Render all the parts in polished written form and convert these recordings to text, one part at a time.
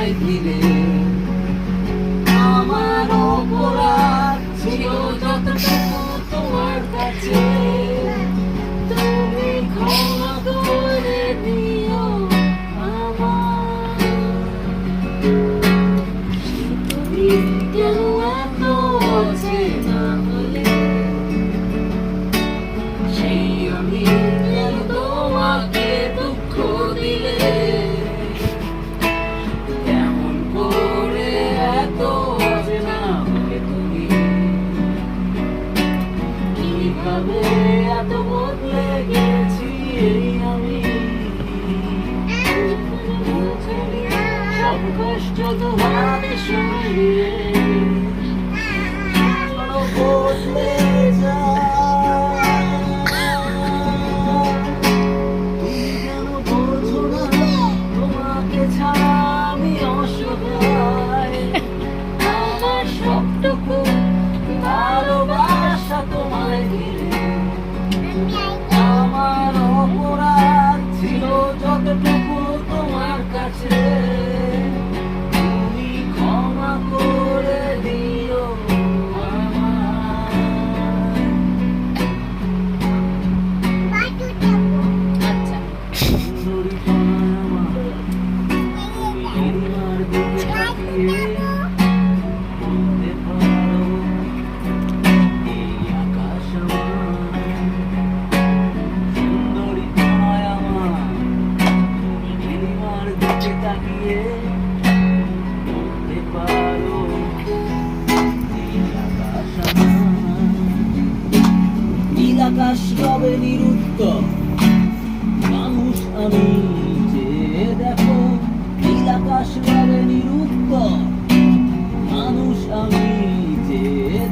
তোমায় ঘিরে। আমার অপরাধ ছিল যতটুকু তোমার কাছে, তুমি ক্ষমা করে দিও আমায়। তুমি কেন এত অচেনা হলে, সেই আমি কেন তোমাকে দুঃখ দিলে, কেমন করে এত অচেনা হলে তুমি, কিভাবে এত বদলে গেছি এই আমি। সব কষ্ট তোমাকে সরিয়ে বদলে যায়। তুমি কেন বোঝো না তোমাকে ছাড়া আমি অসহায়। আমার সবটুকু ভালোবাসা তোমায় ঘিরে। আমার অপরাধ ছিল যতটুকু তোমার কাছে, তুমি ক্ষমা করে দিও আমায়। আচ্ছা সুন্দরী কণায় আমার নীলিমার দিকে তাকিয়ে বলতে পারো, এই আকাশ আমার। সুন্দরী কণায় আমার নীলিমার দিকে তাকিয়ে বলতে পারো, এই আকাশ আমার। নীল আকাশ রবে নিরুত্তর, মানুষ আমি যে দেখো। নীল আকাশ রবে নিরুত্তর, মানুষ আমি যে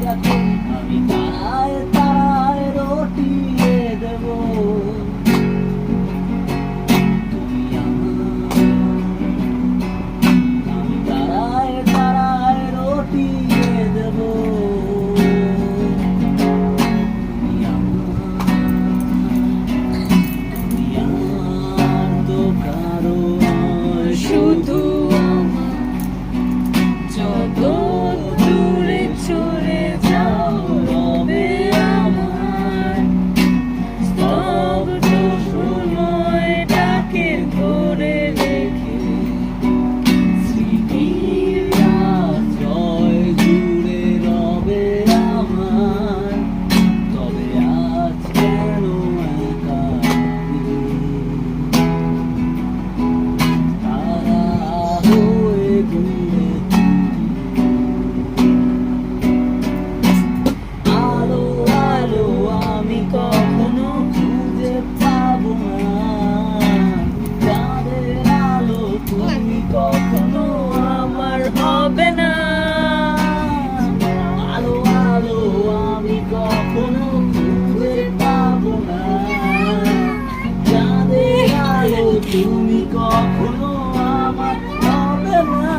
দেখো। আমি তারায় তারায় রটিয়ে দেব, তুমি আমার। আমি তারায় তারায় রটিয়ে দেব, তুমি আমার। তুমি আর তো কারো নয়, শুধু যত দূরে চলে যাও রবে আমার স্তব্ধ সময় ডাকে ধরে রেখে। স্মৃতির আশ্রয় জুড়ে রবে আমার। তবে আজ কেন একা তারা হয়ে ঘুরে আলো আলো আমি কখনো খুঁজে পাবো না। চাঁদের আলো তুমি কখনো আমার হবে না। আলো আলো আমি কখনো খুঁজে পাবো না। চাঁদের আলো তুমি কখনো আমার হবে না,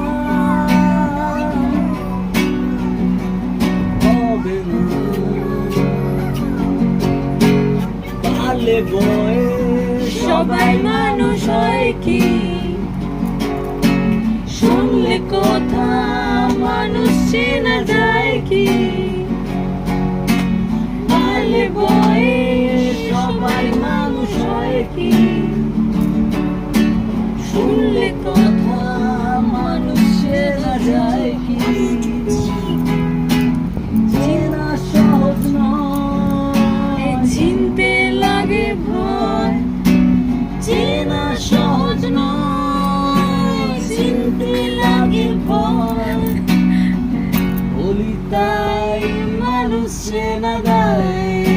হবে না। পারলে বয়ে সবাই মানুষ হয় কি, শুনলে কথা মানুষ চেনা যায় কি। পারলে বয়ে সবাই মানুষ হয় কি, শুনলে কথা মানুষ চেনা যায় কি। চেনা সহজ নয়, চিনতে লাগে ভয়। চেনা সহজ নয়, চিনতে লাগে ভয়। বলি তাই মানুষ চেনা যায়